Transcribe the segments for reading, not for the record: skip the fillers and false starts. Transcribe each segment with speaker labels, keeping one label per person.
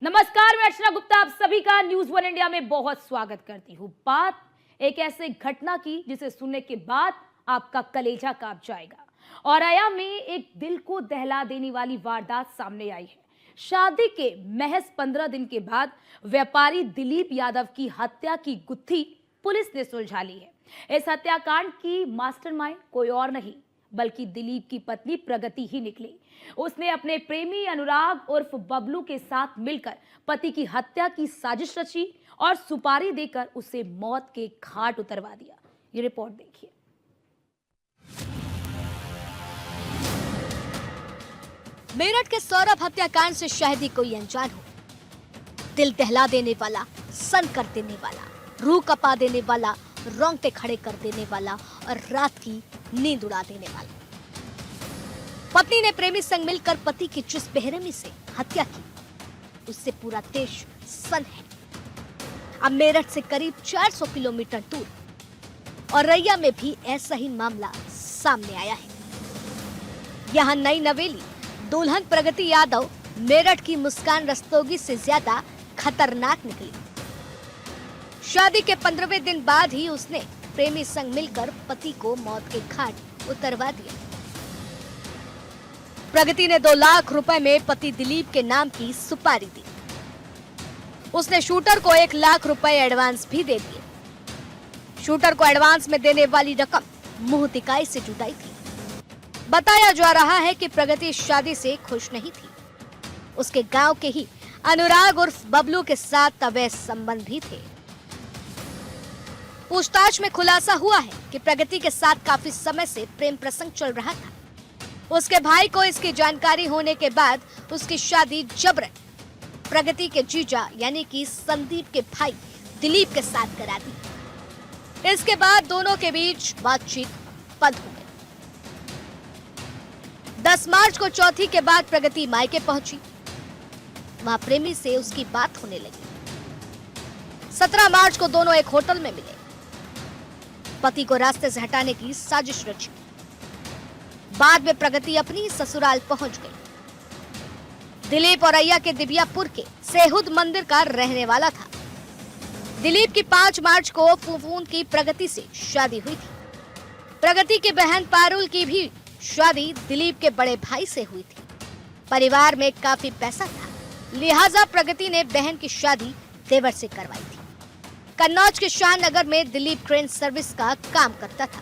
Speaker 1: नमस्कार, मैं अर्चना गुप्ता आप सभी का न्यूज वन इंडिया में बहुत स्वागत करती हूँ। बात एक ऐसे घटना की जिसे सुनने के बाद आपका कलेजा कांप जाएगा। औरैया में एक दिल को दहला देने वाली वारदात सामने आई है। शादी के महज 15 दिन के बाद व्यापारी दिलीप यादव की हत्या की गुत्थी पुलिस ने सुलझा ली है। इस हत्याकांड की मास्टरमाइंड कोई और नहीं बल्कि दिलीप की पत्नी प्रगति ही निकली। उसने अपने प्रेमी अनुराग उर्फ बबलू के साथ मिलकर पति की हत्या की साजिश रची और सुपारी देकर उसे मौत के घाट उतरवा दिया। ये रिपोर्ट देखिए।
Speaker 2: मेरठ के सौरभ हत्याकांड से शायद ही कोई अनजान हो। दिल दहला देने वाला, सन कर देने वाला, रूह कपा देने वाला, रोंगटे खड़े कर देने वाला और रात की नींद उड़ा देने वाला। पत्नी ने प्रेमी संग मिलकर पति की जिस बेरहमी से हत्या की, उससे पूरा देश सन है। अब मेरठ से करीब 400 किलोमीटर दूर औरैया में भी ऐसा ही मामला सामने आया है। यहाँ नई नवेली दुल्हन प्रगति यादव मेरठ की मुस्कान रस्तोगी से ज्यादा खतरनाक निकली। शादी के 15वें दिन बाद ही उसने प्रेमी संग मिलकर पति को मौत के घाट उतरवा दिया। प्रगति ने 2 लाख रुपए में पति दिलीप के नाम की सुपारी दी। उसने शूटर को 1 लाख रुपए एडवांस भी दे दिए। शूटर को एडवांस में देने वाली रकम मुंह दिखाई से जुटाई थी। बताया जा रहा है कि प्रगति शादी से खुश नहीं थी। उसके गांव के ही अनुराग उर्फ बबलू के साथ अवैध संबंध भी थे। पूछताछ में खुलासा हुआ है कि प्रगति के साथ काफी समय से प्रेम प्रसंग चल रहा था। उसके भाई को इसकी जानकारी होने के बाद उसकी शादी जबरन प्रगति के जीजा यानी कि संदीप के भाई दिलीप के साथ करा दी। इसके बाद दोनों के बीच बातचीत बंद हो गई। 10 मार्च को चौथी के बाद प्रगति मायके पहुंची। वहां प्रेमी से उसकी बात होने लगी। 17 मार्च को दोनों एक होटल में मिले। पति को रास्ते से हटाने की साजिश रची। बाद में प्रगति अपनी ससुराल पहुंच गई। दिलीप औरैया के दिबियापुर के सेहुद मंदिर का रहने वाला था। दिलीप की 5 मार्च को फूफून की प्रगति से शादी हुई थी। प्रगति की बहन पारुल की भी शादी दिलीप के बड़े भाई से हुई थी। परिवार में काफी पैसा था, लिहाजा प्रगति ने बहन की शादी देवर से करवाई थी। कन्नौज के शाहनगर में दिलीप ट्रेन सर्विस का काम करता था।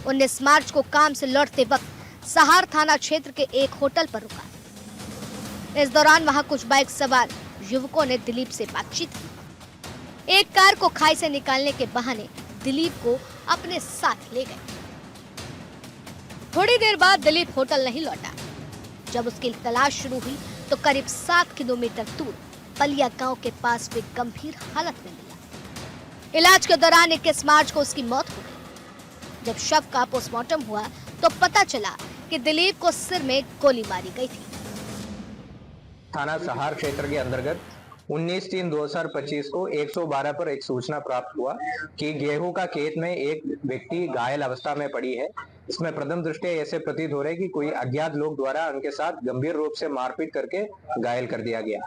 Speaker 2: 19 मार्च को काम से लौटते वक्त सहार थाना क्षेत्र के एक होटल पर रुका। इस दौरान वहां कुछ बाइक सवार युवकों ने दिलीप से बातचीत की। एक कार को खाई से निकालने के बहाने दिलीप को अपने साथ ले गए। थोड़ी देर बाद दिलीप होटल नहीं लौटा। जब उसकी तलाश शुरू हुई तो करीब 7 किलोमीटर दूर पलिया गांव के पास वे गंभीर हालत में मिला। इलाज के दौरान 21 मार्च को उसकी मौत हो गई। जब शव का पोस्टमार्टम हुआ तो पता चला कि दिलीप को सिर में गोली मारी गई थी।
Speaker 3: थाना सहार क्षेत्र के अंतर्गत 19/3/2025 को 112 पर एक सूचना प्राप्त हुआ कि गेहूं का खेत में एक व्यक्ति घायल अवस्था में पड़ी है। इसमें प्रथम दृष्टया ऐसे प्रतीत हो रहे कि कोई अज्ञात लोग द्वारा उनके साथ गंभीर रूप से मारपीट करके घायल कर दिया गया।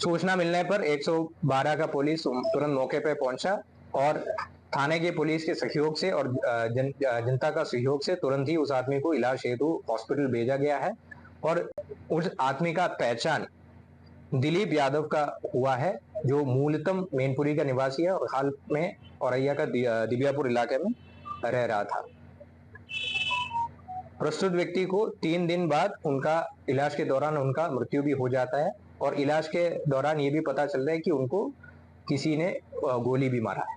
Speaker 3: सूचना मिलने पर 112 का पुलिस तुरंत मौके पर पहुंचा और थाने के पुलिस के सहयोग से और जनता का सहयोग से तुरंत ही उस आदमी को इलाज हेतु हॉस्पिटल भेजा गया है और उस आदमी का पहचान दिलीप यादव का हुआ है, जो मूलतः मैनपुरी का निवासी है और हाल में औरैया का दिबियापुर इलाके में रह रहा था। प्रस्तुत व्यक्ति को 3 दिन बाद उनका इलाज के दौरान उनका मृत्यु भी हो जाता है और इलाज के दौरान ये भी पता चल रहा है कि उनको किसी ने गोली भी मारा है।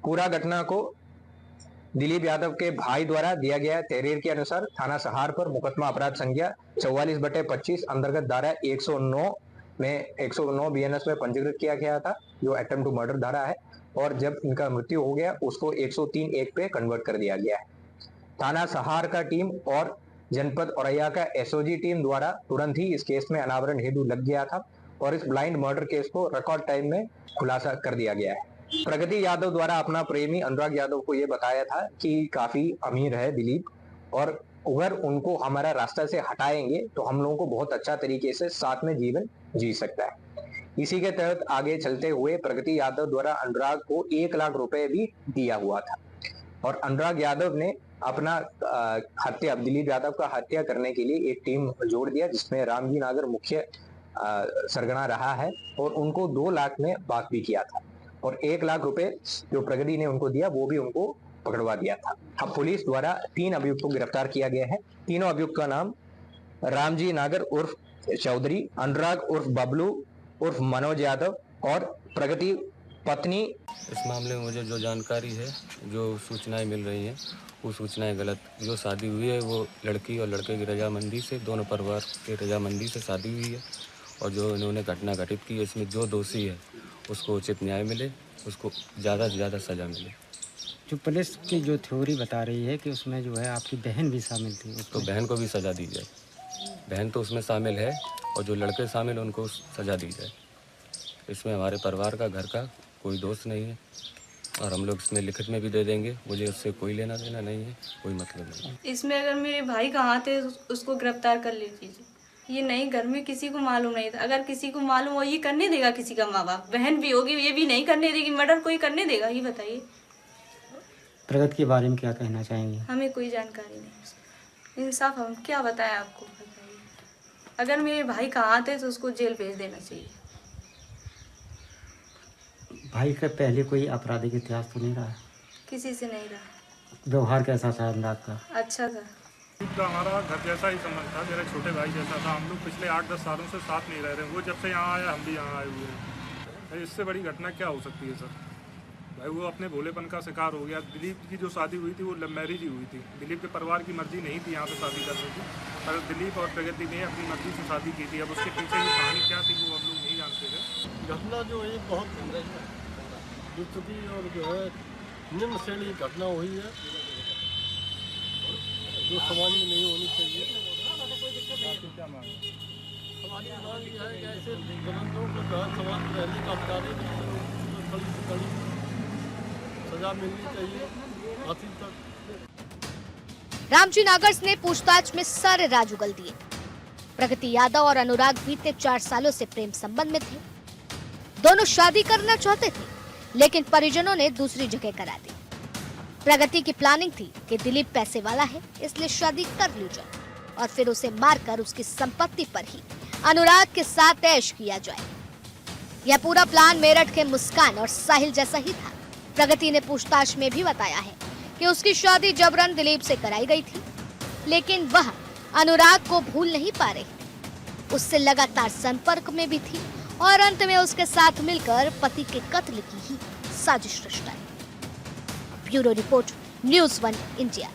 Speaker 3: पूरा घटना को दिलीप यादव के भाई द्वारा दिया गया तहरीर के अनुसार थाना सहार पर मुकदमा अपराध संख्या 44/25 अंतर्गत धारा 109 में 109 बीएनएस में पंजीकृत किया गया था, जो अटेम्प्ट टू मर्डर धारा है, और जब इनका मृत्यु हो गया उसको 103(1) पे कन्वर्ट कर दिया गया है। थाना सहार का टीम और जनपद औरैया का एसओजी टीम द्वारा तुरंत ही इस केस में अनावरण हेतु लग गया था और इस ब्लाइंड मर्डर केस को रिकॉर्ड टाइम में खुलासा कर दिया गया है। प्रगति यादव द्वारा अपना प्रेमी अनुराग यादव को यह बताया था कि काफी अमीर है दिलीप और अगर उनको हमारा रास्ता से हटाएंगे तो हम लोगों को बहुत अच्छा तरीके से साथ में जीवन जी सकता है। इसी के तहत आगे चलते हुए प्रगति यादव द्वारा अनुराग को 1 लाख रुपए भी दिया हुआ था और अनुराग यादव ने अपना हत्या दिलीप यादव का हत्या करने के लिए एक टीम जोड़ दिया, जिसमें रामजी नागर मुख्य सरगना रहा है और उनको 2 लाख में बात भी किया था और 1 लाख रुपए जो प्रगति ने उनको दिया वो भी उनको पकड़वा दिया था। अब पुलिस द्वारा 3 अभियुक्त को गिरफ्तार किया गया है। तीनों अभियुक्त का नाम रामजी नागर उर्फ चौधरी, अनुराग उर्फ बबलू उर्फ मनोज यादव और प्रगति पत्नी।
Speaker 4: इस मामले में मुझे जो जानकारी है, जो सूचनाएं मिल रही हैं, वो सूचनाएं गलत। जो शादी हुई है वो लड़की और लड़के की रजामंदी से, दोनों परिवार के रजामंदी से शादी हुई है और जो इन्होंने घटना घटित की है इसमें जो दोषी है उसको उचित न्याय मिले, उसको ज़्यादा से ज़्यादा सज़ा मिले।
Speaker 5: जो पुलिस की जो थ्योरी बता रही है कि उसमें जो है आपकी बहन भी शामिल थी,
Speaker 4: तो बहन को भी सज़ा दी जाए। बहन तो उसमें शामिल है और जो लड़के शामिल हैं उनको सज़ा दी जाए। इसमें हमारे परिवार का, घर का कोई दोष नहीं है और हम लोग इसमें लिखित में भी दे देंगे। मुझे उससे कोई लेना देना नहीं है, कोई मतलब नहीं।
Speaker 6: इसमें अगर मेरे भाई कहाँ थे उसको गिरफ्तार कर लीजिए। ये नहीं, घर में किसी को मालूम नहीं था। अगर किसी को मालूम हो, ये करने देगा किसी का माँ बाप? बहन भी होगी, ये भी नहीं करने देगी। मर्डर कोई करने देगा? ये बताइए।
Speaker 5: प्रगति के बारे में क्या कहना चाहेंगे?
Speaker 6: हमें कोई जानकारी नहीं, इंसाफ हम क्या बताएं आपको, बताइए। अगर मेरे भाई कहाँ थे तो उसको जेल भेज देना चाहिए।
Speaker 5: भाई का पहले कोई आपराधिक इतिहास तो नहीं रहा?
Speaker 6: किसी से नहीं रहा।
Speaker 5: व्यवहार कैसा था अनुराग का?
Speaker 6: अच्छा था।
Speaker 7: तो हमारा घर जैसा ही संबंध था, मेरे छोटे भाई जैसा था। हम लोग पिछले 8-10 सालों से साथ नहीं रह रहे। वो जब से यहाँ आया हम भी यहाँ आए हुए हैं। इससे बड़ी घटना क्या हो सकती है सर? भाई वो अपने भोलेपन का शिकार हो गया। दिलीप की जो शादी हुई थी वो लव मैरिज ही हुई थी। दिलीप के परिवार की मर्जी नहीं थी यहाँ पे शादी करने की, पर दिलीप और प्रगति ने अपनी मर्जी से शादी की थी। अब उसके पीछे की कहानी क्या थी वो हम लोग नहीं जानते थे।
Speaker 8: घटना जो है बहुत दुखती और जो है निम्न श्रेणी की घटना हुई है, जो समाज में नहीं होनी चाहिए। हमारी मांग यह है कि ऐसे गलतों को जो है समाज में रहने का अधिकार है, कड़ी से कड़ी सजा मिलनी चाहिए फांसी तक।
Speaker 2: रामजी नागर्स ने पूछताछ में सारे राज उगल दिए। प्रगति यादव और अनुराग बीते 4 सालों से प्रेम संबंध में थे। दोनों शादी करना चाहते थे, लेकिन परिजनों ने दूसरी जगह करा दी। प्रगति की प्लानिंग थी कि दिलीप पैसे वाला है, इसलिए शादी कर ली जाए और फिर उसे मारकर उसकी संपत्ति पर ही अनुराग के साथ ऐश किया जाए। यह पूरा प्लान मेरठ के मुस्कान और साहिल जैसा ही था। प्रगति ने पूछताछ में भी बताया है कि उसकी शादी जबरन दिलीप से कराई गई थी, लेकिन वह अनुराग को भूल नहीं पा रही, उससे लगातार संपर्क में भी थी और अंत में उसके साथ मिलकर पति के कत्ल की ही साजिश रचाई। Bureau report, news 1 India.